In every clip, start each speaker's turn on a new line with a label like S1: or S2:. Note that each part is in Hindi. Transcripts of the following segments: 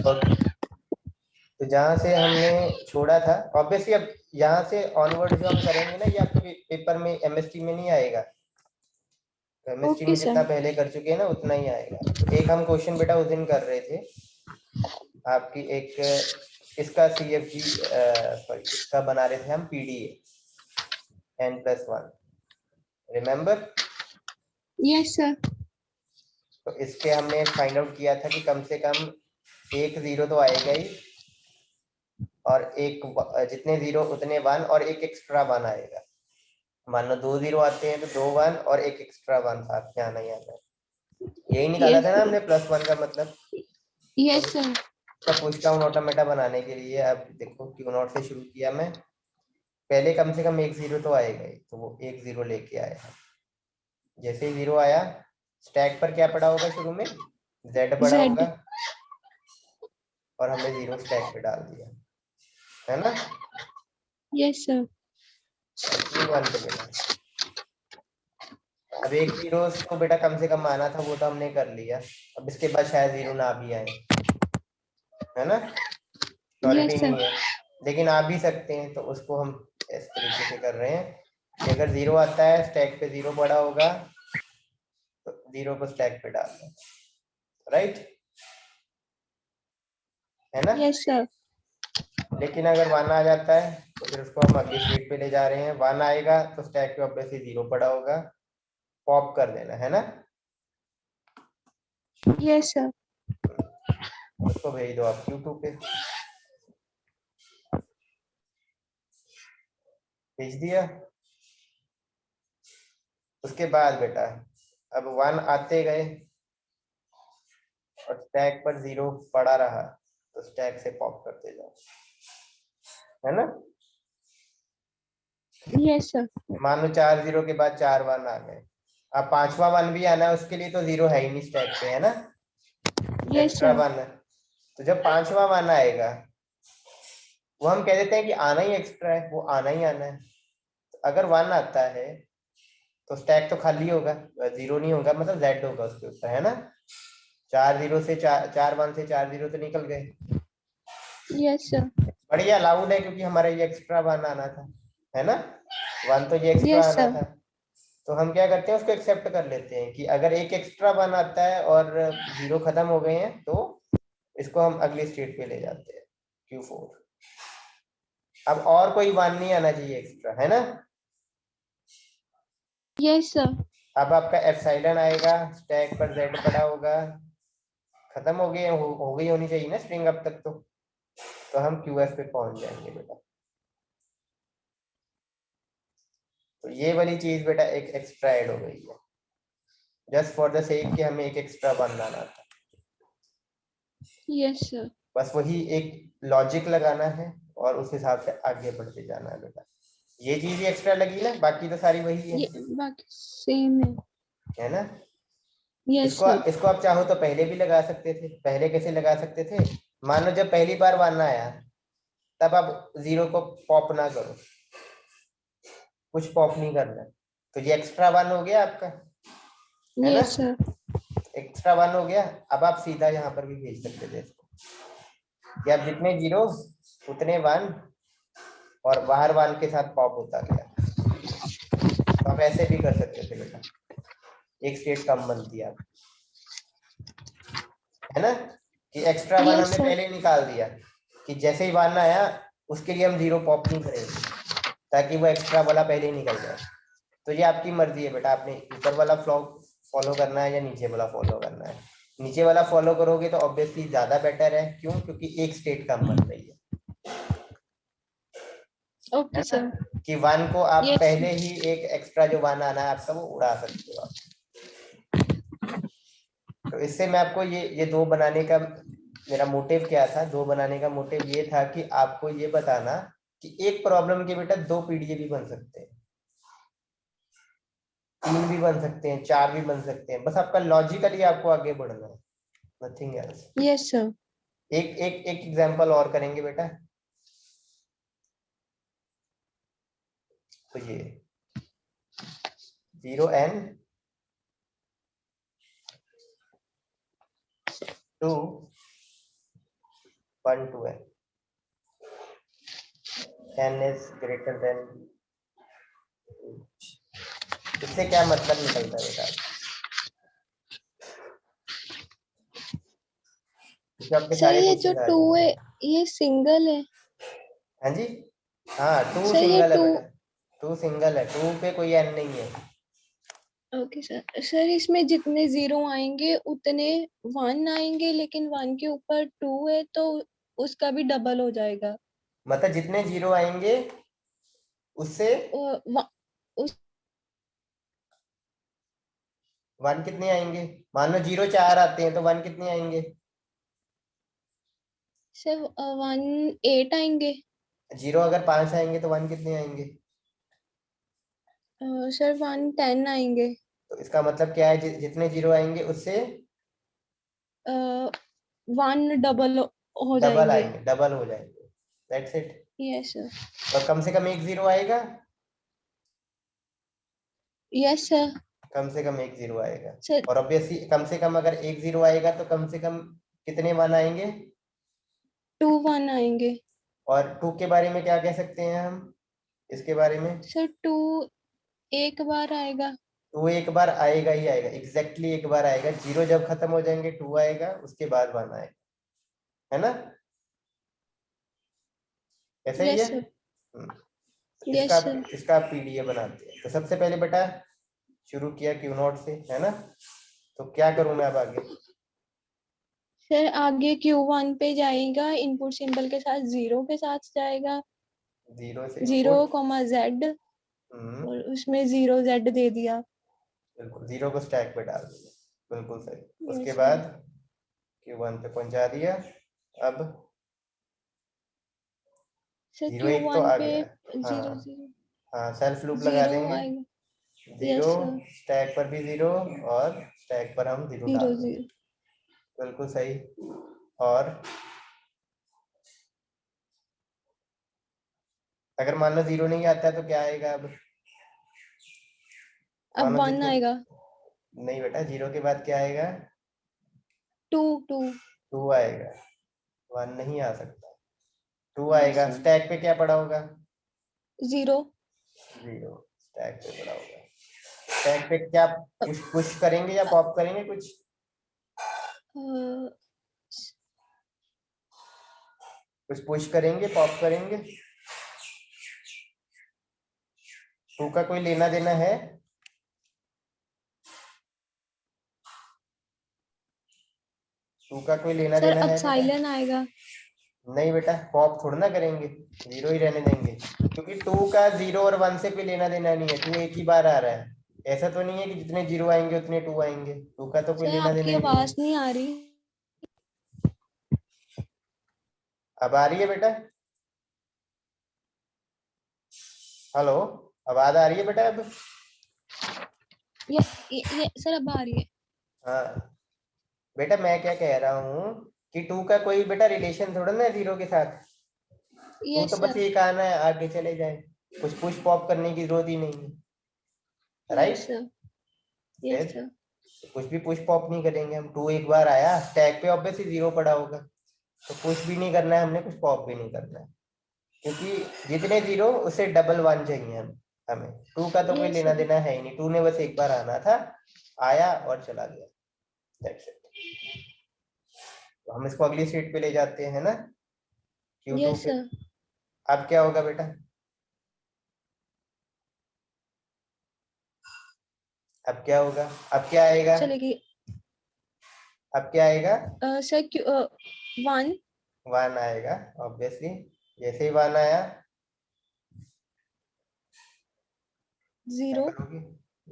S1: ओके, तो जहाँ से हमने छोड़ा था ऑब्वियसली, अब यहाँ से ऑनवर्ड जो हम करेंगे ना, ये आपके पेपर में एमएसटी में नहीं आएगा। केमिस्ट्री में
S2: ओके
S1: जितना
S2: सर।
S1: पहले कर चुके हैं ना उतना ही आएगा। तो एक हम क्वेश्चन बेटा उस दिन कर रहे थे, आपकी एक इसका CFG सॉरी इसका बना रहे थे हम PDA n+1, remember?
S2: Yes sir.
S1: तो इसके हमने फाइंड आउट किया था कि कम से कम एक जीरो तो आएगा ही, और एक जितने जीरो उतने वन, और एक एक्स्ट्रा वन आएगा। मान लो 2 जीरो आते हैं तो 2 वन और एक एक्स्ट्रा वन साथ में आना ही आना है। यही निकाला
S2: यस
S1: था ना
S2: सर।
S1: हमने +1 का मतलब।
S2: Yes sir.
S1: इसका पुश डाउन ऑटोमेटा बनाने के लिए अब देखो क्यू नॉट से शुरू किया मैं, पहले कम से कम एक जीरो तो आएगा ही, तो वो एक जीरो लेके आया। जैसे ही जीरो आया, स्टैक पर क्या पड़ा होगा शुरू में? Z पड़ा होगा,
S2: जेड।
S1: और हमने जीरो स्टैक पे डाल दिया, है ना?
S2: Yes sir.
S1: अब Q1 पे बेटा, अब एक जीरो को बेटा कम से कम आना था, वो तो हमने कर लिया। अब इसके बाद शायद जीरो ना भी आए, है ना? श्योरिटी
S2: यस
S1: नहीं
S2: सर।
S1: है, लेकिन आ भी सकते हैं, तो उसको हम इस तरीके से कर रहे हैं कि अगर जीरो आता है, स्टैक पे जीरो पड़ा होगा, तो जीरो को स्टैक पे डाल दें, राइट, है ना?
S2: Yes sir.
S1: लेकिन अगर वन आ जाता है तो फिर उसको हम अगली स्टेट पे ले जा रहे हैं। वन आएगा तो स्टैक पे ऑब्वियसली जीरो पड़ा होगा, पॉप कर देना, है ना?
S2: Yes sir.
S1: उसको भेज दो आप Q2 पे, भेज दिया। उसके बाद बेटा अब वन आते गए और स्टैक पर जीरो पड़ा रहा, तो स्टैक से पॉप करते जाओ, है ना?
S2: Yes sir.
S1: मान लो 4 जीरो के बाद 4 वन आ गए, अब पांचवा वन भी आना है, उसके लिए तो जीरो है ही नहीं स्टैक पे, है ना?
S2: Yes
S1: extra
S2: sir.
S1: वन है, तो जब पांचवा वन आएगा, वो हम कह देते हैं कि आना ही एक्स्ट्रा है, वो आना ही आना है। अगर वन आता है तो स्टैक तो खाली होगा, जीरो नहीं होगा, मतलब Z होगा उसके ऊपर, है ना? 4 जीरो से 4 वन से 4 जीरो तो निकल गए,
S2: यस सर।
S1: बढ़िया अलाउड है, क्योंकि हमारा ये एक्स्ट्रा वन आना था, है ना? वन तो ये एक्स्ट्रा
S2: यस
S1: आना
S2: सर।
S1: था। तो हम क्या करते हैं, उसको एक्सेप्ट कर लेते हैं कि अगर एक एक्स्ट्रा वन आता है और जीरो खत्म हो गए हैं, तो इसको हम अगली स्टेट पे ले जाते हैं, Q4। अब और कोई वन नहीं आना चाहिए एक्स्ट्रा, है ना?
S2: Yes sir.
S1: अब आपका एप्सिलॉन आएगा, स्टैक पर Z पड़ा होगा, खत्म हो गए, हो गई होनी चाहिए ना स्ट्रिंग अब तक, तो हम QF पे पहुंच जाएंगे बेटा। तो ये वाली चीज बेटा एक एक्स्ट्रा ऐड हो गई है, जस्ट फॉर द सेक कि हमें एक एक्स्ट्रा बनाना था।
S2: Yes sir.
S1: बस वही एक लॉजिक लगाना है और उस हिसाब से आगे बढ़ते जाना है बेटा। ये चीज ही एक्स्ट्रा लगी ना, बाकी तो सारी वही
S2: ये
S1: है
S2: बाकी सेम है।
S1: ना?
S2: यस
S1: इसको
S2: सर।
S1: इसको आप चाहो तो पहले भी लगा सकते थे। पहले कैसे लगा सकते थे? मान लो जब पहली बार वन आया, तब आप जीरो को पॉप ना करो, कुछ पॉप नहीं करना, तो ये एक्स्ट्रा वन हो गया आपका, है ना?
S2: Yes sir.
S1: एक्स्ट्रा वन हो गया। अब आप सीधा यहाँ पर भी भेज सकते थे इसको, कि आप जितने जीरो उतने वन, और बाहर वन के साथ पॉप होता गया। तो आप ऐसे भी कर सकते थे बेटा, एक स्टेट कम बनती है, है ना? कि एक्स्ट्रा वन
S2: यस
S1: हमने
S2: सर।
S1: पहले निकाल दिया, कि जैसे ही वन आया उसके लिए हम जीरो पॉप नहीं करेंगे, ताकि वो एक्स्ट्रा वाला पहले ही निकल जाए। तो ये आपकी मर्जी है बेटा, आपने ऊपर वाला फ्लो फॉलो करना है या नीचे वाला फॉलो करना है। नीचे वाला फॉलो करोगे तो ऑब्वियसली ज्यादा बेटर है, क्यों? क्योंकि एक स्टेट कम बन रही है
S2: ओके
S1: ना?
S2: सर।
S1: कि वन को आप
S2: यस
S1: पहले ही एक एक्स्ट्रा जो वन आना है आपका, वो उड़ा सकते हो आप। तो इससे मैं आपको ये दो बनाने का मेरा मोटिव क्या था, दो बनाने का मोटिव ये था कि आपको ये बताना कि एक प्रॉब्लम के बेटा दो पीडीए भी बन सकते हैं, तीन भी बन सकते हैं, चार भी बन सकते हैं, बस आपका लॉजिकली आपको आगे बढ़ना है, नथिंग एल्स।
S2: Yes sir.
S1: एक एक एक एग्जांपल और करेंगे बेटा। तो ये 0n to 1 to n, n is greater than, इससे क्या मतलब निकलता है बेटा? आपके
S2: सर
S1: सारे
S2: ये जो
S1: क्वेश्चन आ
S2: 2 है
S1: जाएंगे।
S2: ये सिंगल है।
S1: हाँ जी, हाँ 2
S2: सर ये
S1: सिंगल है
S2: 2,
S1: बेटा, 2 सिंगल है, 2 पे कोई n नहीं है।
S2: Okay sir. सर इसमें जितने 0 आएंगे उतने 1 आएंगे, लेकिन 1 के ऊपर 2 है तो उसका भी डबल हो जाएगा।
S1: मतलब जितने 0 आएंगे उससे
S2: उस
S1: 1 कितने आएंगे? मान लो 0 4 आते हैं तो 1 कितने आएंगे?
S2: सर 1 8 आएंगे।
S1: 0 अगर 5 आएंगे तो 1 कितने आएंगे?
S2: सर 1 10 आएंगे।
S1: तो इसका मतलब क्या है, जितने 0 आएंगे उससे
S2: 1 डबल हो
S1: डबल
S2: जाएंगे।
S1: आएंगे, डबल हो जाएंगे, दैट्स इट।
S2: Yes sir.
S1: और कम से कम एक 0 आएगा,
S2: यस सर।
S1: कम से कम एक 0 आएगा।
S2: सर
S1: और ऑब्वियसली कम से कम अगर एक 0 आएगा तो कम से कम कितने 1 आएंगे?
S2: 2 1 आएंगे।
S1: और 2 के बारे में क्या कह सकते हैं हम, इसके बारे में?
S2: सर 2 एक बार आएगा।
S1: 2 एक बार आएगा ही आएगा, एग्जैक्टली एक बार आएगा। 0 जब खत्म हो जाएंगे 2 आएगा, उसके बाद 1 आएगा, है ना? ऐसा ही है।
S2: Yes sir.
S1: इसका
S2: यस सर।
S1: इसका पीडीएफ बनाते हैं। तो सबसे पहले बेटा शुरू किया क्यू नोट से, है ना? तो क्या करूं मैं अब आगे?
S2: सर आगे Q1 पे जाएगा, इनपुट सिंबल के साथ 0 के साथ जाएगा।
S1: 0 से
S2: 0
S1: इनपुट,
S2: Z, और उसमें 0 Z दे दिया।
S1: बिल्कुल 0 को स्टैक पे डाल दिया, बिल्कुल सही। उसके
S2: यस सर।
S1: बाद Q1 पे पहुंचा दिया। अब
S2: सर
S1: 0 एक तो
S2: Q1
S1: आ
S2: पे
S1: गया।
S2: 0
S1: हाँ
S2: 0
S1: हाँ, सेल्फ लूप लगा
S2: 0
S1: देंगे।
S2: आएगा।
S1: 0
S2: यस सर।
S1: स्टैक पर भी 0, और स्टैक पर हम 0 डाल
S2: 0
S1: देंगे,
S2: 0।
S1: बिल्कुल सही। और अगर मान लो 0 नहीं आता है तो क्या आएगा अब? मान
S2: अब
S1: लो
S2: 1
S1: जितने,
S2: आएगा।
S1: नहीं बेटा 0 के बाद क्या आएगा?
S2: 2 2।
S1: 2 आएगा, 1 नहीं आ सकता। 2
S2: यस
S1: आएगा,
S2: सर।
S1: स्टैक पे क्या पड़ा होगा?
S2: 0।
S1: 0 स्टैक पे पड़ा होगा। स्टैक पे क्या पुश पुश करेंगे या पॉप करेंगे कुछ? कुछ पुश करेंगे, पॉप करेंगे? 2 का कोई लेना देना है? 2 का कोई लेना
S2: सर
S1: देना है बेटा?
S2: अपसाइलन आएगा।
S1: नहीं बेटा, पॉप थोड़ा ना करेंगे, 0 ही रहने देंगे, क्योंकि 2 का 0 और 1 से कोई लेना देना नहीं है। 2 एक ही बार आ रहा है, ऐसा तो नहीं है कि जितने 0 आएंगे उतने 2 आएंगे। 2 का तो कोई
S2: सर
S1: लेना देना
S2: आपकी
S1: ही नहीं है।
S2: आवाज नहीं आ रही।
S1: अब आ रही है बेटा? हेलो, आवाज आ रही है बेटा अब?
S2: ये सर अब आ रही है।
S1: हाँ बेटा, मैं क्या कह रहा हूँ कि 2 का कोई बेटा रिलेशन थोड़ा ना 0 के साथ। 2 तो
S2: यस
S1: बस
S2: सर।
S1: एक आना है, आगे चले जाए, कुछ पुश पॉप करने की जरूरत ही नहीं है,
S2: यस
S1: राइट?
S2: सर।
S1: फिर
S2: यस सर।
S1: कुछ भी पुश पॉप नहीं करेंगे हम। 2 एक बार आया, स्टैक पे ऑब्वियसली 0 पड़ा होगा, तो पुश भी नहीं करना है हमने, कुछ पॉप भी नहीं करना है, क्योंकि जितने 0 उससे डबल 1 चाहिए हमें। 2 का तो कोई
S2: यस
S1: लेना
S2: सर।
S1: देना है ही नहीं। 2 ने बस एक बार आना था, आया और चला गया, दैट्स इट। तो हम इसको अगली स्टेट पे ले जाते हैं ना, Q2
S2: यस
S1: पे।
S2: सर।
S1: अब क्या होगा बेटा? अब क्या होगा? अब क्या आएगा?
S2: चलेगी।
S1: अब क्या आएगा?
S2: सर 1
S1: 1 आएगा ऑब्वियसली। जैसे ही 1 आया, क्या
S2: 0,
S1: करोगे?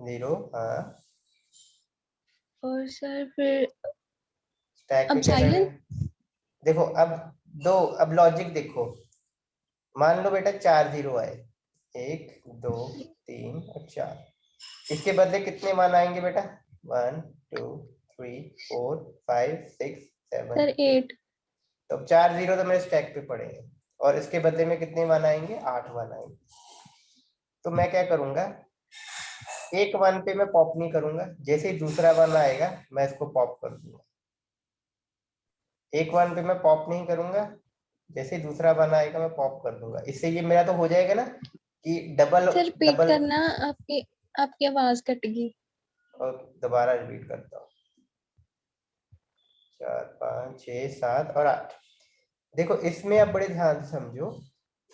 S1: 0, हाँ।
S2: और सर फिर
S1: स्टैक पे
S2: अब
S1: क्या
S2: साइलेंट।
S1: करेंगे? देखो अब दो, अब लॉजिक देखो। मान लो बेटा 4 0 आए, 1 2 3 और 4। इसके बदले कितने मान आएंगे बेटा? 1 2 3 4 5 6 7
S2: सर
S1: 8।
S2: 8।
S1: तो 4 0 तो मेरे स्टैक पे पड़े हैं, और इसके बदले में कितने मान आएंगे? 8 मान आएंगे। तो मैं क्या करूंगा, एक 1 पे मैं पॉप नहीं करूंगा, जैसे ही दूसरा 1 आएगा मैं इसको पॉप कर दूंगा। एक 1 पे मैं पॉप नहीं करूंगा, जैसे ही दूसरा वन आएगा मैं पॉप कर दूंगा, इससे ये मेरा तो हो जाएगा ना कि डबल
S2: सर रिपीट
S1: डबल।
S2: करना, आपकी आपकी आवाज कट गई।
S1: और दोबारा रिपीट करता हूँ, 4 5 6 7 और 8। देखो इसमें आप बड़े ध्यान से समझो,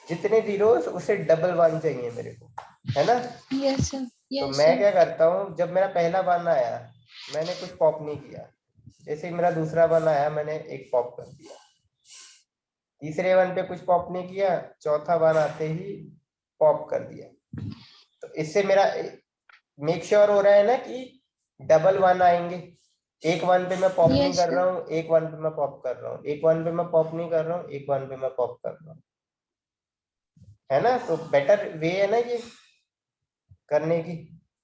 S1: जितने जीरो उसे डबल वन चाहिए मेरे को, है ना।
S2: यस सर,
S1: तो
S2: यस
S1: मैं
S2: सर।
S1: क्या करता हूँ, जब मेरा पहला वन आया मैंने कुछ पॉप नहीं किया, जैसे ही मेरा दूसरा वन आया मैंने एक पॉप कर दिया, तीसरे वन पे कुछ पॉप नहीं किया, चौथा वन आते ही पॉप कर दिया। तो इससे मेरा मेक श्योर हो रहा है ना कि डबल वन आएंगे। एक वन पे मैं पॉप नहीं
S2: यस
S1: कर
S2: सर,
S1: रहा हूँ, एक वन पे मैं पॉप कर रहा हूँ, एक वन पे मैं पॉप नहीं कर रहा हूँ, एक वन पे मैं पॉप कर रहा हूँ, है ना। तो बेटर वे है ना ये करने की,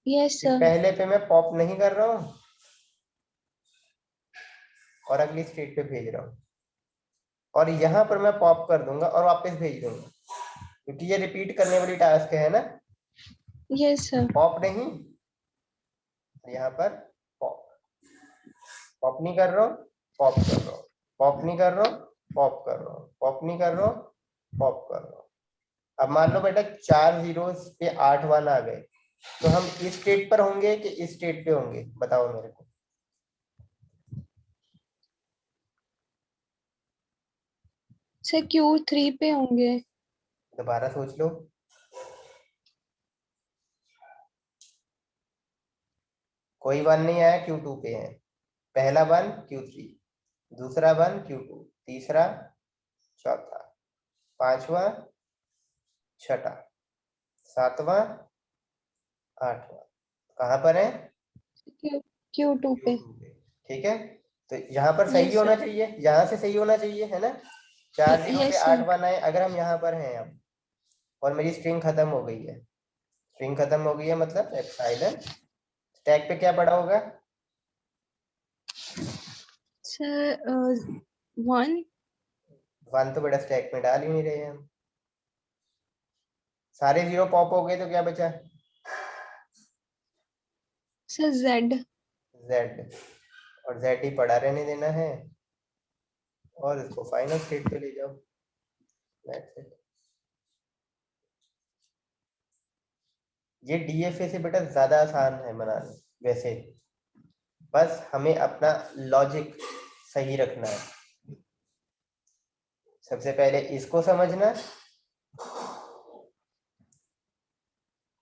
S2: यस
S1: कि
S2: सर।
S1: पहले पे मैं पॉप नहीं कर रहा हूँ और अगली स्टेट पे भेज रहा हूँ, और यहाँ पर मैं पॉप कर दूंगा और वापस भेज दूंगा, क्योंकि ये रिपीट करने वाली टास्क है ना।
S2: यस सर,
S1: पॉप नहीं, यहाँ पर पॉप, पॉप नहीं कर रहा हूँ, पॉप कर रहा हूँ, पॉप नहीं कर रहा हूँ, पॉप कर रहा हूँ, पॉप नहीं कर रहा हूँ, पॉप कर रहा हूँ। अब मान लो बेटा 4 जीरोस पे 8 वन आ गए, तो हम इस स्टेट पर होंगे कि इस स्टेट पे होंगे, बताओ मेरे को।
S2: सर Q3 पे होंगे।
S1: दोबारा सोच लो। कोई वन नहीं आया, Q2 पे है। पहला वन Q3, दूसरा वन Q2, तीसरा, चौथा, पांचवा, छठा, सातवां, आठवां, कहाँ पर है?
S2: Q2 पे।
S1: Q2 पे। ठीक है, तो यहाँ पर सही
S2: यस
S1: होना
S2: सर,
S1: चाहिए, यहाँ से सही होना चाहिए, है ना। 4 जीरो पे
S2: यस
S1: 8
S2: सर।
S1: वन आए, अगर हम यहाँ पर हैं अब, और मेरी स्ट्रिंग खत्म हो गई है, स्ट्रिंग खत्म हो गई है मतलब एप्सिलॉन, स्टैक पे क्या पड़ा होगा?
S2: सर 1।
S1: वन तो बड़ा स्टैक में डाल ही नहीं रहे हैं हम। सारे जीरो पॉप हो गए तो क्या बचा?
S2: Sir Z।
S1: जेड, और जेड ही पड़ा रहने देना है, और इसको फाइनल स्टेट पे ले जाओ। That's it। ये डीएफए से बेटा ज्यादा आसान है बनाने वैसे, बस हमें अपना लॉजिक सही रखना है। सबसे पहले इसको समझना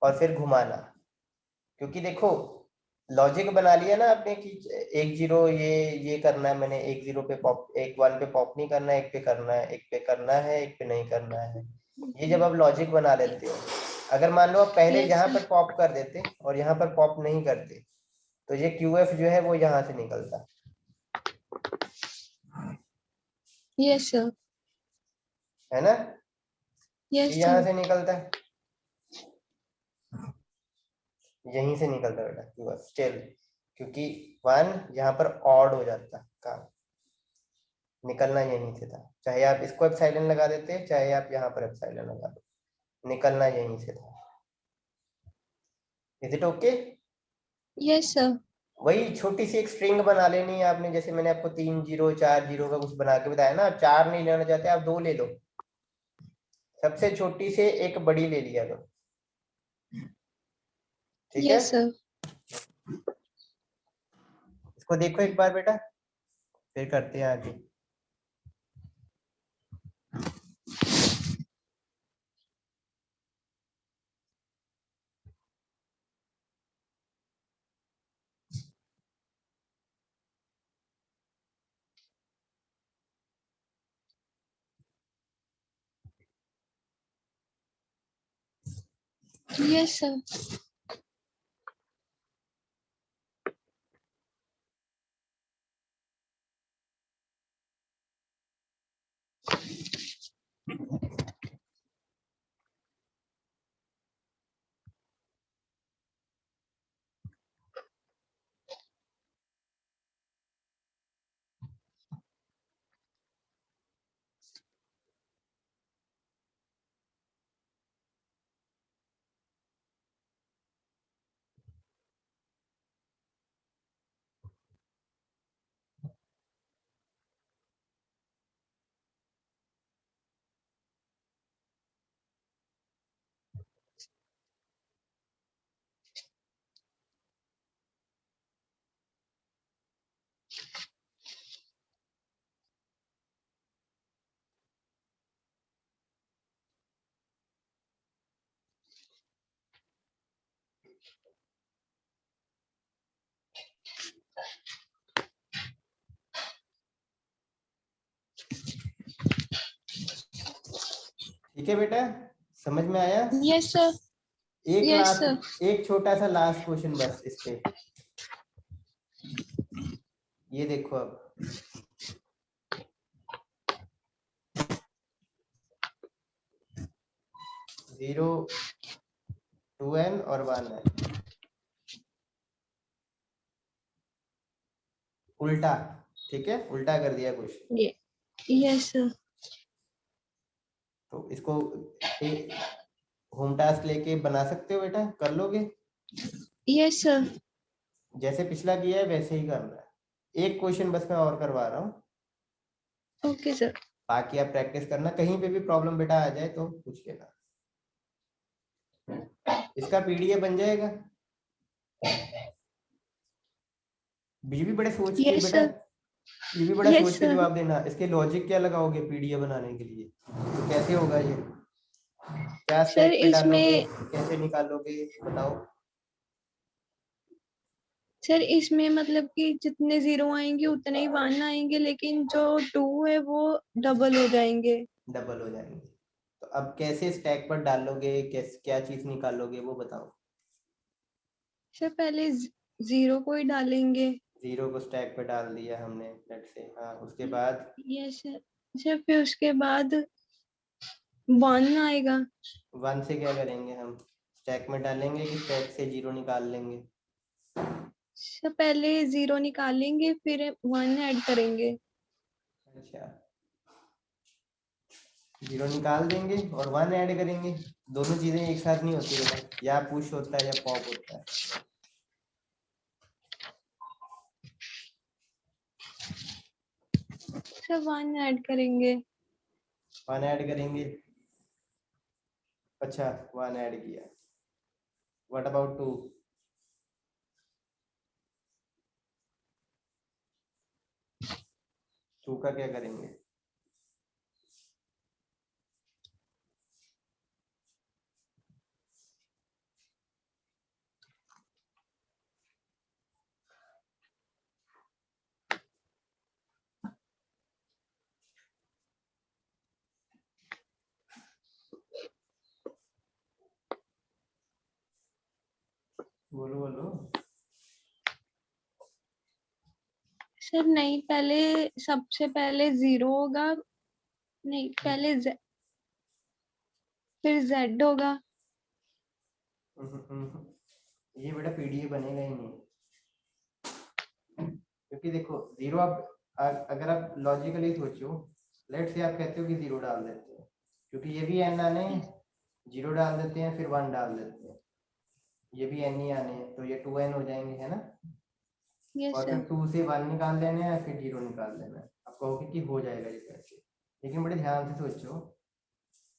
S1: और फिर घुमाना, क्योंकि देखो लॉजिक बना लिया ना आपने कि एक जीरो ये करना है मैंने, एक जीरो पे पॉप, एक वन पे पॉप नहीं करना है, एक पे करना है, एक पे करना है, एक पे नहीं करना है। ये जब आप लॉजिक बना लेते हो, अगर मान लो आप पहले
S2: यस
S1: यहाँ
S2: सर,
S1: पर पॉप कर देते और यहाँ पर पॉप नहीं करते, तो ये क्यूएफ जो है वो यहाँ से निकलता,
S2: यस सर,
S1: है ना। ये
S2: यस
S1: यहाँ
S2: सर।
S1: से निकलता है, यहीं से निकलता बेटा क्यूएफ स्टिल, क्योंकि वन यहाँ पर ऑड हो जाता काम, निकलना यहीं से था, चाहे आप इसको एप्सिलॉन लगा देते चाहे आप यहाँ पर एप्सिलॉन लगा दो, निकलना यहीं से था। Is it okay?
S2: Yes sir.
S1: वही छोटी सी एक स्ट्रिंग बना लेनी है आपने, जैसे मैंने आपको 3 जीरो 4 जीरो का कुछ बना के बताया ना, आप 4 नहीं लेना चाहते आप 2 ले लो, सबसे छोटी से एक बड़ी ले लिया करो, ठीक है।
S2: Yes sir.
S1: इसको देखो एक बार बेटा, फिर करते हैं आगे।
S2: Yes sir.
S1: ठीक है बेटा, समझ में आया?
S2: Yes sir.
S1: एक
S2: यस
S1: लास्ट,
S2: सर।
S1: एक छोटा सा लास्ट क्वेश्चन बस इस पे। ये देखो अब 0 2n और 1n उल्टा, ठीक है, उल्टा कर दिया क्वेश्चन।
S2: Yes sir.
S1: तो इसको होम टास्क लेके बना सकते हो बेटा, कर लोगे?
S2: Yes sir.
S1: जैसे पिछला किया है वैसे ही करना है। एक क्वेश्चन बस मैं और करवा रहा हूँ,
S2: ओके सर।
S1: बाकी आप प्रैक्टिस करना। कहीं पे भी प्रॉब्लम बेटा आ जाए तो पूछ लेना। इसका पीडीएफ बन जाएगा। ये भी बड़े सोच के
S2: यस
S1: बेटा,
S2: सर।
S1: ये भी बड़ा
S2: यस
S1: सोच के
S2: सर।
S1: जवाब देना। इसके लॉजिक क्या लगाओगे पीडीएफ बनाने के लिए, तो कैसे होगा ये, क्या
S2: सर
S1: स्टैक पे डालोगे,
S2: इसमें
S1: कैसे निकालोगे, बताओ।
S2: सर इसमें मतलब कि जितने 0 आएंगे उतने ही 1 आएंगे, लेकिन जो 2 है वो डबल हो जाएंगे।
S1: डबल हो जाएंगे। तो अब कैसे स्टैक पर डालोगे, कैसे क्या चीज निकालोगे वो बताओ।
S2: सर पहले 0 को ही डालेंगे।
S1: 0 को स्टैक पे डाल दिया हमने, लेट से, हाँ, उसके बाद
S2: यस सर। सर फिर उसके बाद 1 आएगा।
S1: 1 से क्या करेंगे हम, स्टैक में डालेंगे कि स्टैक से 0 निकाल लेंगे?
S2: सर पहले 0 निकालेंगे फिर 1 ऐड करेंगे।
S1: अच्छा, 0 निकाल देंगे और 1 ऐड करेंगे। दोनों चीजें एक साथ नहीं होती बेटा, या पुश होता है या पॉप होता है।
S2: सर 1 ऐड करेंगे।
S1: 1 ऐड करेंगे। अच्छा, 1 ऐड किया, व्हाट अबाउट 2? टू का क्या करेंगे? बोलो बोलो।
S2: सर नहीं, पहले सबसे पहले 0 होगा। नहीं, पहले फिर Z होगा।
S1: ये बेटा पीडीएफ बनेगा ही नहीं, क्योंकि देखो 0 आप अगर आप लॉजिकली सोचो, लेट से आप कहते हो कि 0 डाल देते हैं, क्योंकि ये भी एन आने, 0 डाल देते हैं फिर 1 डाल देते हैं, ये भी एन ही आने हैं, तो ये 2n हो जाएंगे, है ना?
S2: यस
S1: और फिर
S2: सर।
S1: 2 से 1 निकाल लेना है, फिर 0 निकाल लेना है। आप कहोगे कि हो जाएगा ये कैसे, लेकिन बड़े ध्यान से सोचो।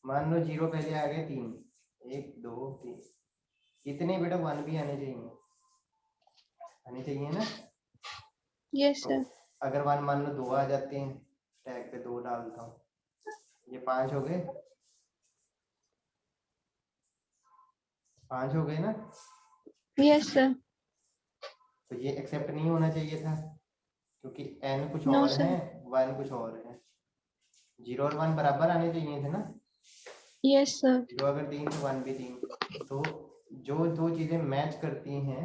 S1: मान लो 0 पहले आ गए 3, 1 2 3, इतने बेटा 1 भी आने चाहिए, आने चाहिए ना?
S2: यस
S1: तो
S2: सर।
S1: अगर 1 मान लो 2 आ जाते हैं, टैग पे 2 डालता हूँ, ये 5 हो गए, 5 हो गए ना?
S2: Yes sir.
S1: तो ये एक्सेप्ट नहीं होना चाहिए था, क्योंकि n कुछ
S2: नो
S1: और
S2: सर।
S1: है, 1 कुछ और है। 0 और 1 बराबर आने चाहिए थे ना?
S2: Yes sir.
S1: 0 अगर 3 तो 1 भी 3। तो जो दो चीजें मैच करती हैं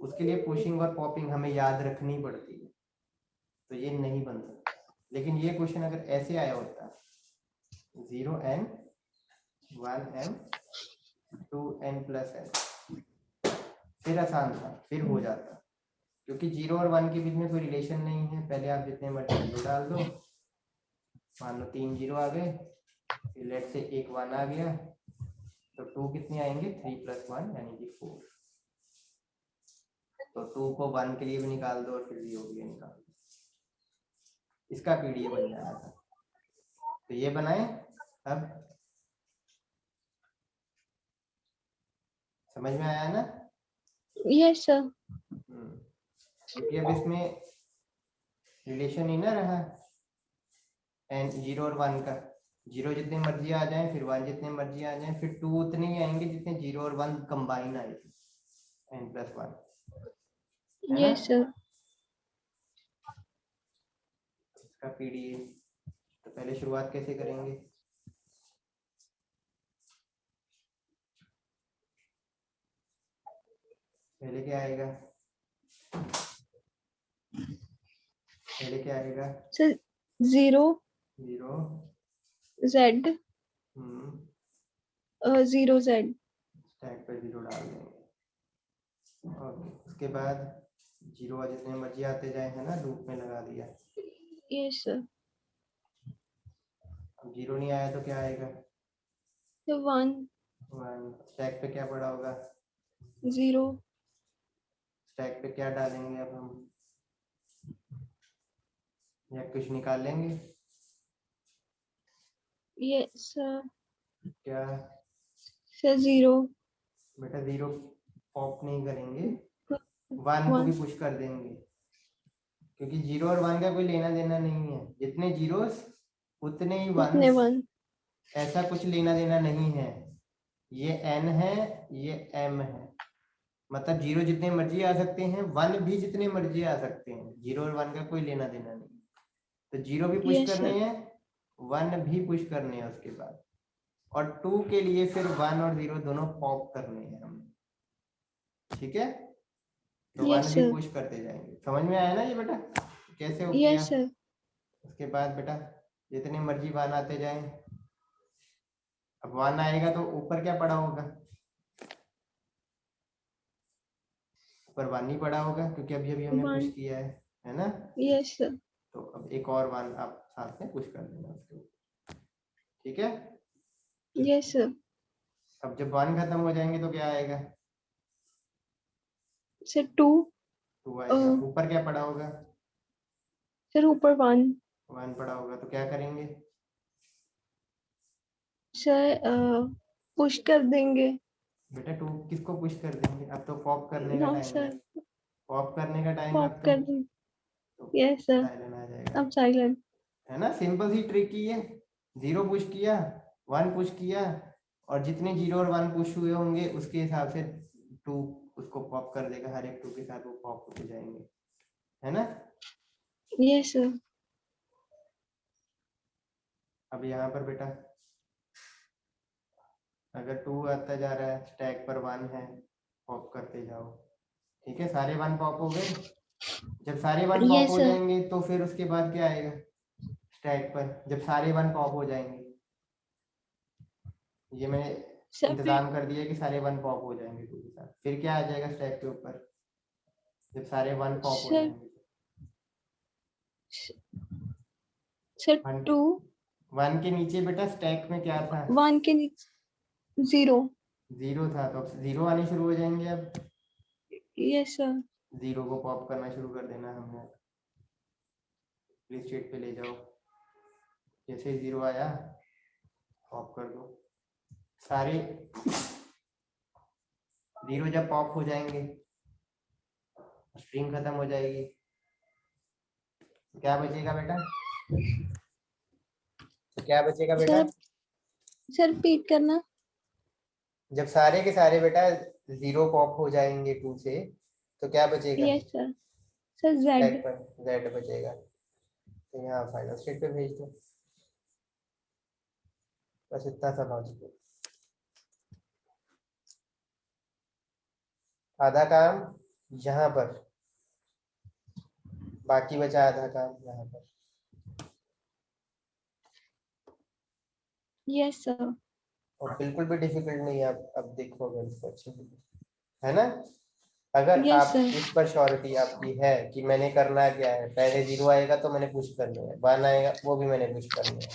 S1: उसके लिए पुशिंग और पॉपिंग हमें याद रखनी पड़ती है, तो ये नहीं बन सकता। लेकिन ये क्वेश्चन अगर ऐसे आया होता, 0n 1m 2n + n, फिर आसान था, फिर हो जाता, क्योंकि 0 और 1 के बीच में कोई रिलेशन नहीं है। पहले आप जितने मर्जी 0 डाल दो, मान लो 3 0 आ गए, फिर लेट से एक 1 आ गया, तो 2 कितने आएंगे, 3 + 1 यानी कि 4। तो 2 को 1 के लिए भी निकाल दो और फिर 0 के लिए निकाल दो, इसका पीडीएफ बन जाना था। तो ये बनाए, अब समझ में आया ना?
S2: Yes sir.
S1: क्योंकि अब इसमें रिलेशन ही ना रहा एन 0 और 1 का। 0 जितने मर्जी आ जाए, फिर 1 जितने मर्जी आ जाए, फिर 2 उतने ही आएंगे जितने 0 और 1 कंबाइन आए थे। n+1 है ना?
S2: Yes sir.
S1: इसका पीडीए तो पहले शुरुआत कैसे करेंगे? पहले क्या आएगा? पहले क्या आएगा?
S2: Sir 0
S1: 0
S2: Z 0 Z।
S1: स्टैक पर 0 डाल देंगे और उसके बाद 0 जितने मर्जी आते जाए, है ना, लूप में लगा दिया।
S2: Yes sir.
S1: अब 0 नहीं आया तो क्या आएगा?
S2: तो 1
S1: 1 स्टैक पे क्या पड़ा होगा?
S2: 0
S1: स्टैक पे क्या डालेंगे अब हम, या कुछ निकाल लेंगे?
S2: Yes sir.
S1: क्या
S2: सर 0
S1: बेटा? 0 पॉप नहीं करेंगे, 1 को भी
S2: 1
S1: पुश कर देंगे, क्योंकि 0 और 1 का कोई लेना देना नहीं है। जितने जीरोस उतने ही
S2: उतने
S1: वंस,
S2: 1।
S1: ऐसा कुछ लेना देना नहीं है। ये n है, ये m है, मतलब 0 जितने मर्जी आ सकते हैं, 1 भी जितने मर्जी आ सकते हैं। 0 और 1 का कोई लेना देना नहीं। तो 0 भी पुश
S2: यस
S1: करने
S2: सर।
S1: हैं, 1 भी पुश करने हैं उसके बाद, और 2 के लिए फिर 1 और 0 दोनों पॉप करने हैं हमें। ठीक है, तो 1
S2: यस
S1: भी
S2: सर।
S1: पुश करते जाएंगे। समझ में आया ना ये बेटा कैसे हो किया?
S2: Yes sir.
S1: उसके बाद बेटा जितने मर्जी 1 आते जाएं, अब 1 आएगा तो ऊपर क्या पड़ा होगा? ऊपर 1 ही पड़ा होगा, क्योंकि अभी अभी हमने पुश
S2: 1।
S1: किया है ना?
S2: Yes sir.
S1: तो अब एक और 1 आप साथ में पुश कर देना उसके ऊपर। ठीक है,
S2: यस सर।
S1: अब जब 1 खत्म हो जाएंगे तो क्या आएगा?
S2: सर 2
S1: 2 आएगा। ऊपर क्या पड़ा होगा?
S2: सर ऊपर 1।
S1: 1 पड़ा होगा, तो क्या करेंगे?
S2: सर पुश कर देंगे।
S1: बेटा 2 किसको पुश कर देंगे? अब तो पॉप करने का
S2: नो
S1: टाइम है।
S2: सर।
S1: पॉप करने का टाइम है
S2: पॉप
S1: अब
S2: कर देंगे।
S1: तो
S2: यस सर।
S1: साइलेंट आ जाएगा।
S2: अब साइलेंट।
S1: है ना, सिंपल सी ट्रिक ही है। 0 पुश किया, 1 पुश किया, और जितने 0 और 1 पुश हुए होंगे उसके हिसाब से 2 उसको पॉप कर देगा। हर एक 2 के साथ वो पॉप होते जाएंगे, है ना?
S2: Yes sir.
S1: अब यहाँ पर बेटा अगर 2 आता जा रहा है, स्टैक पर 1 है, पॉप करते जाओ। ठीक है, सारे 1 पॉप हो गए। जब सारे 1 पॉप
S2: यस
S1: हो
S2: सर।
S1: जाएंगे तो फिर उसके बाद क्या आएगा स्टैक पर? जब सारे 1 पॉप हो जाएंगे, ये मैंने
S2: सर फिर
S1: इंतजाम कर दिया कि सारे 1 पॉप हो जाएंगे 2 के साथ, फिर क्या आ जाएगा स्टैक के ऊपर जब सारे 1 पॉप हो
S2: सर
S1: जाएंगे?
S2: सर
S1: 1
S2: 2
S1: 1 के नीचे बेटा स्टैक में क्या था?
S2: 1 के नीचे 0।
S1: 0 था, तो अब 0 आने शुरू हो जाएंगे। अब
S2: यस सर।
S1: 0 को पॉप करना शुरू कर देना हमने। प्लीज स्टेट पे ले जाओ, जैसे ही 0 आया पॉप कर दो सारे। 0 जब पॉप हो जाएंगे स्ट्रिंग खत्म हो जाएगी, तो क्या बचेगा बेटा? तो क्या बचेगा बेटा?
S2: सर सर रिपीट करना।
S1: जब सारे के सारे बेटा 0 पॉप हो जाएंगे 2 से, तो क्या बचेगा?
S2: Yes sir. Sir
S1: stack
S2: Z।
S1: पर Z बचेगा। तो यहाँ फाइनल स्टेट पे भेज दो। बस इतना सा लॉजिक है। आधा काम यहाँ पर, बाकी बचा आधा काम यहाँ पर।
S2: Yes sir.
S1: और बिल्कुल भी डिफिकल्ट नहीं है। आप अब देखोगे इसको अच्छे से, है ना? अगर
S2: यस
S1: आप
S2: सर।
S1: इस पर श्योरिटी आपकी है कि मैंने करना क्या है, पहले 0 आएगा तो मैंने पुश करने है, 1 आएगा वो भी मैंने पुश करने है,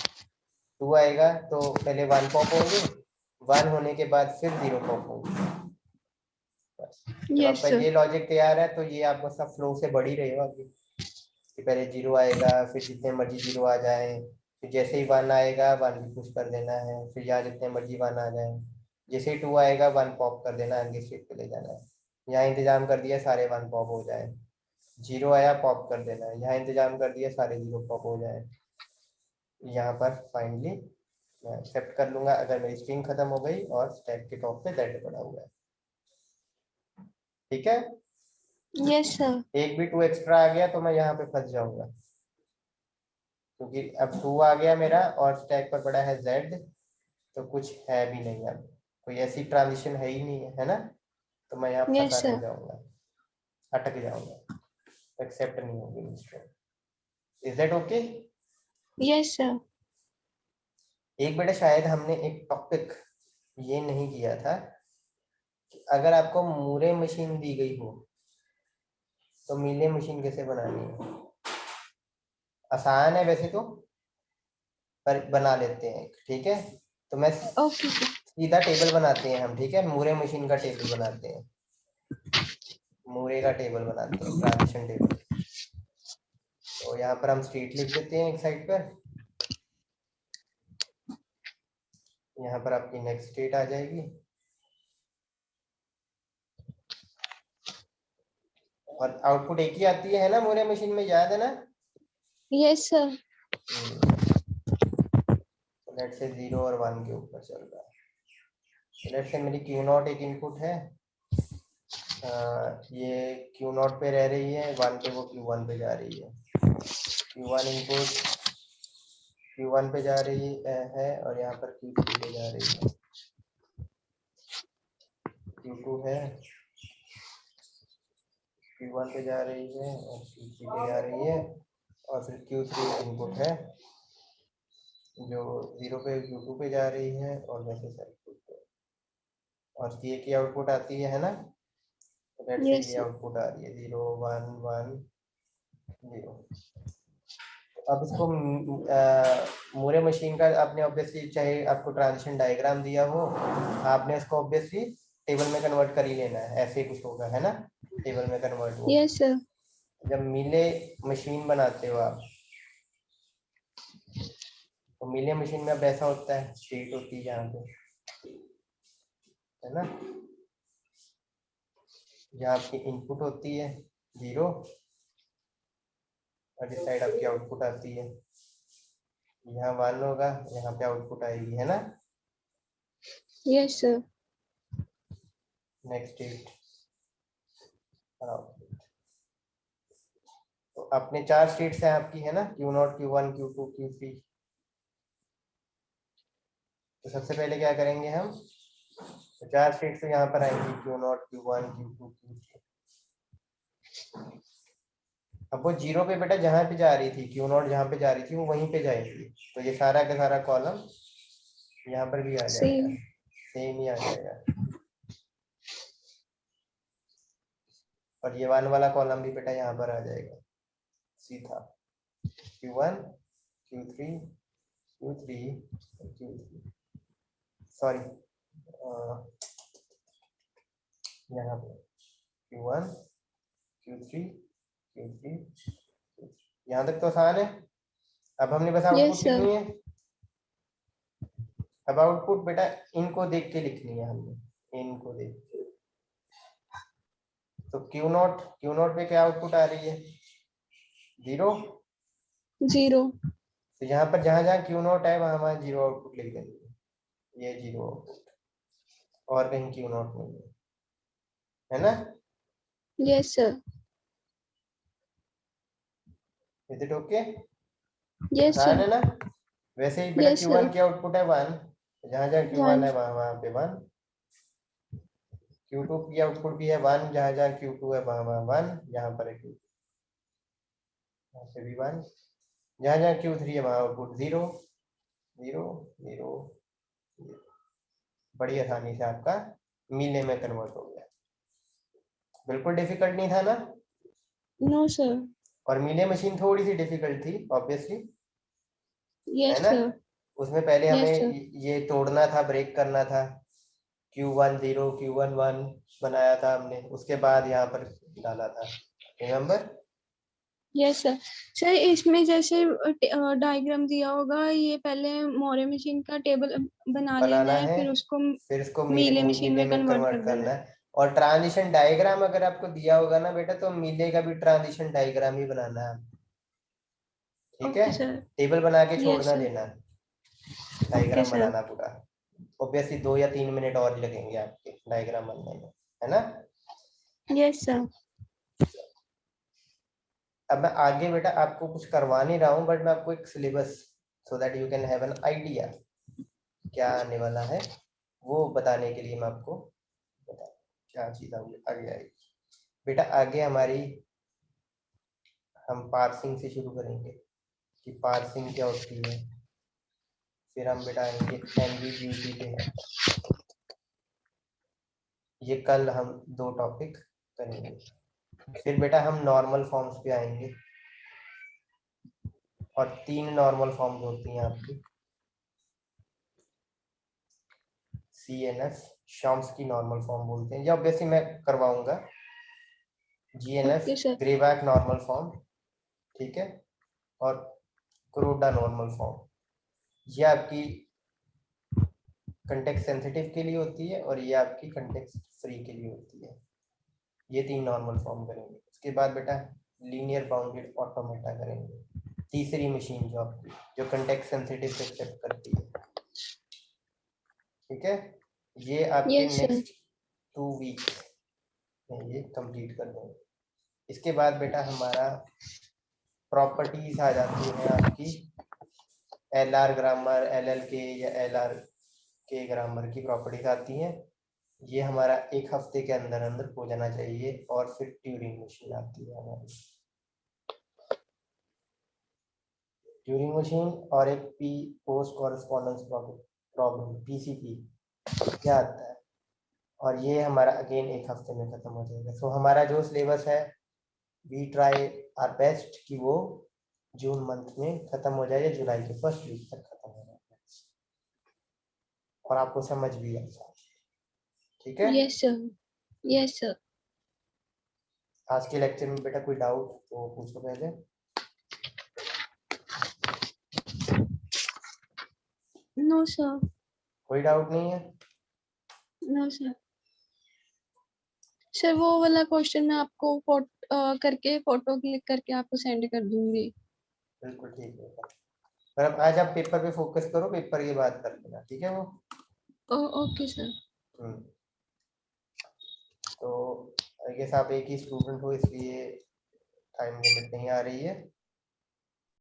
S1: 2 आएगा तो पहले 1 पॉप होंगे, 1 होने के बाद फिर 0 पॉप होंगे। बस जब
S2: यस
S1: आपका
S2: सर।
S1: ये लॉजिक तैयार है तो ये आपको सब फ्लो से बढ़ ही रहेगा आगे, कि पहले 0 आएगा, फिर जितने मर्जी 0 आ जाए, फिर जैसे ही 1 आएगा 1 भी पुश कर देना है, फिर यहाँ जितने मर्जी 1 आ जाए, जैसे ही 2 आएगा 1 पॉप कर देना, आगे स्टेट पे ले जाना है। यहाँ इंतजाम कर दिया सारे 1 पॉप हो जाए, 0 आया पॉप कर देना है, यहाँ इंतजाम कर दिया सारे 0 पॉप हो जाए। यहाँ पर फाइनली मैं एक्सेप्ट कर लूंगा अगर मेरी स्ट्रिंग खत्म हो गई और स्टैक के टॉप पे Z पड़ा हुआ है। ठीक है,
S2: यस सर।
S1: एक भी 2 एक्स्ट्रा आ गया तो मैं यहाँ पे फंस जाऊंगा, क्योंकि अब 2 आ गया मेरा और स्टैक पर पड़ा है z, तो कुछ है भी नहीं, अब कोई ऐसी ट्रांजिशन है ही नहीं है ना, तो मैं यहाँ फंसा
S2: यस
S1: रह
S2: सर।
S1: जाऊंगा, अटक जाऊंगा, एक्सेप्ट नहीं होगी instant. Is that okay?
S2: Yes sir.
S1: एक बेटा शायद हमने एक टॉपिक ये नहीं किया था कि अगर आपको मूरे मशीन दी गई हो तो मीले मशीन कैसे बनानी है। आसान है वैसे तो, पर बना लेते हैं, ठीक है। तो मैं
S2: ओके सर।
S1: सीधा टेबल बनाते हैं हम, ठीक है, मूरे मशीन का टेबल बनाते हैं, मूरे का टेबल बनाते हैं, ट्रांजिशन टेबल। तो यहाँ पर हम स्ट्रीट लिख देते हैं एक साइड पर, यहाँ पर आपकी नेक्स्ट स्टेट आ जाएगी, और आउटपुट एक ही आती है ना मूरे मशीन में, याद है ना।
S2: Yes sir.
S1: लेट से 0 और 1 के ऊपर चल रहा है। लेट से मेरी Q0 एक इनपुट है, ये Q0 पे रह रही है, 1 पे वो Q1 पे जा रही है, Q1 इनपुट Q1 पे जा रही है और यहाँ पर Q3 पे जा रही है, Q2 है, Q1 पे जा रही है और Q3 पे जा रही है, और फिर Q3 इनपुट है जो 0 पे Q2 पे जा रही है और वैसे सर्किट पे, और ये की आउटपुट आती है ना, तो लेट से
S2: यस
S1: ये
S2: सर।
S1: आउटपुट आ रही है 0 1 1 0। अब इसको मूरे मशीन का आपने ऑब्वियसली, चाहे आपको ट्रांजिशन डायग्राम दिया हो, आपने इसको ऑब्वियसली टेबल में कन्वर्ट कर ही लेना है, ऐसे ही कुछ होगा है ना, टेबल में कन्वर्ट हो।
S2: Yes sir.
S1: जब मीले मशीन बनाते हो आप, तो मीले मशीन में अब ऐसा होता है, स्टेट होती है यहाँ पे, है ना, यहाँ आपकी इनपुट होती है 0 और इस साइड आपकी आउटपुट आती है, यहाँ 1 होगा, यहाँ पे आउटपुट आएगी, है ना।
S2: Yes sir.
S1: नेक्स्ट स्टेट, तो अपने 4 स्टेट्स हैं आपकी, है ना, Q0 Q1 Q2 Q3। तो सबसे पहले क्या करेंगे हम, तो 4 स्टेट्स तो यहाँ पर आएंगी, Q0 Q1 Q2 Q3। अब वो 0 पे बेटा जहाँ पे जा रही थी, Q0 जहाँ पे जा रही थी वो वहीं पे जाएगी, तो ये सारा का सारा कॉलम यहाँ पर भी आ जाएगा,
S2: सेम।
S1: सेम ही आ जाएगा, और ये 1 वाला कॉलम भी बेटा यहाँ पर आ जाएगा सीधा, Q1 Q3 Q3 Q3, sorry यहाँ पे Q1 Q3 Q3 यहाँ तक तो आसान है। अब हमने बस
S2: यस
S1: आउटपुट
S2: सर।
S1: लिखनी है। अब आउटपुट बेटा इनको देख के लिखनी है हमने, इनको देख के। तो Q0 पे क्या आउटपुट आ रही है 0,
S2: 0।
S1: तो यहाँ पर जहां जहां Q0 है वहां वहां 0 आउटपुट लिख देंगे, ये 0 आउटपुट, और कहीं Q0 नहीं है ना।
S2: Yes sir.
S1: Is it okay?
S2: Yes
S1: आसान
S2: सर।
S1: है ना। वैसे ही बेटा
S2: यस
S1: Q1
S2: सर।
S1: की आउटपुट है 1, जहां जहां Q1
S2: 1।
S1: है वहां वहां पे 1, Q2 की आउटपुट भी है 1, जहां जहां Q2 है वहां वहां 1, यहाँ पर है Q2, यहाँ पे भी 1, जहां जहां Q3 है वहां आउटपुट 0 0 0 0। बड़ी आसानी से आपका मीले में कन्वर्ट हो गया, बिल्कुल डिफिकल्ट नहीं था ना।
S2: No sir.
S1: और मीले मशीन थोड़ी सी डिफिकल्ट थी ऑब्वियसली, है
S2: यस
S1: ना।
S2: सर।
S1: उसमें पहले
S2: यस
S1: हमें
S2: सर।
S1: ये तोड़ना था, ब्रेक करना था, Q1 0 Q1 1 बनाया था हमने, उसके बाद यहाँ पर डाला था, रिमेम्बर।
S2: Yes sir. सर इसमें जैसे डायग्राम दिया होगा, ये पहले मोरे मशीन का टेबल बना लेना
S1: बनाना
S2: है,
S1: है,
S2: फिर उसको
S1: फिर इसको
S2: मीले मशीन
S1: मीले
S2: में
S1: में
S2: कन्वर्ट
S1: कन्वर्ट
S2: कर देना
S1: करना
S2: है।
S1: है। और ट्रांजिशन डायग्राम अगर आपको दिया होगा ना बेटा, तो मीले का भी ट्रांजिशन डायग्राम ही बनाना है, ठीक है।
S2: Okay sir.
S1: टेबल बना के
S2: यस
S1: छोड़ना
S2: सर।
S1: देना,
S2: ओके
S1: डायग्राम
S2: सर।
S1: बनाना पूरा। ऑब्वियसली 2 या 3 मिनट और लगेंगे आपके डायग्राम बनने में, है ना।
S2: Yes sir.
S1: अब मैं आगे बेटा आपको कुछ करवा नहीं रहा हूँ, बट मैं आपको एक syllabus so that you can have an idea क्या आने वाला है, वो बताने के लिए मैं आपको बता क्या चीज आगे आएगी। बेटा आगे हमारी हम पार्सिंग से शुरू करेंगे कि पार्सिंग क्या होती है, फिर हम बेटा आएंगे एम्बिग्यूटी पे, ये कल हम 2 टॉपिक करेंगे। फिर बेटा हम नॉर्मल फॉर्म्स पे आएंगे, और 3 नॉर्मल फॉर्म्स होती हैं आपकी, CNF शॉम्स्की नॉर्मल फॉर्म बोलते हैं, या ऑब्वियसली मैं करवाऊंगा GNF
S2: okay sir.
S1: Greibach normal form, ठीक है, और क्रोडा नॉर्मल फॉर्म। ये आपकी कंटेक्स्ट सेंसिटिव के लिए होती है और ये आपकी कंटेक्स्ट फ्री के लिए होती है। ये 3 नॉर्मल फॉर्म करेंगे। उसके बाद बेटा लीनियर बाउंडेड ऑटोमेटा करेंगे, तीसरी मशीन जो आपकी जो कंटेक्स्ट सेंसिटिव को एक्सेप्ट करती है, ठीक है। ये आपके
S2: यस सर।
S1: नेक्स्ट 2 वीक्स में ये कंप्लीट कर देंगे। इसके बाद बेटा हमारा प्रॉपर्टीज आ जाती है आपकी LR ग्रामर, LLK या LRK ग्रामर की प्रॉपर्टीज आती हैं। ये हमारा 1 हफ्ते के अंदर अंदर हो जाना चाहिए। और फिर ट्यूरिंग मशीन आती है हमारी, ट्यूरिंग मशीन और एक P post correspondence problem PCP क्या आता है, और ये हमारा अगेन 1 हफ्ते में खत्म हो जाएगा। सो हमारा जो सिलेबस है वी ट्राई आवर बेस्ट कि वो जून मंथ में खत्म हो जाए या जुलाई के फर्स्ट वीक तक खत्म हो जाए, और आपको समझ भी आ जाए, ठीक है।
S2: Yes sir. Yes sir.
S1: आज के लेक्चर में बेटा कोई डाउट तो पूछो पहले।
S2: No sir.
S1: कोई डाउट नहीं है?
S2: No sir. सर वो वाला क्वेश्चन मैं आपको करके फोटो क्लिक करके आपको सेंड कर दूंगी।
S1: बिल्कुल ठीक है। पर अब आज आप पेपर पे फोकस करो, पेपर की बात कर लेना, ठीक है वो।
S2: Okay sir.
S1: तो आई गेस आप एक ही स्टूडेंट हो, इसलिए टाइम लिमिट नहीं आ रही है।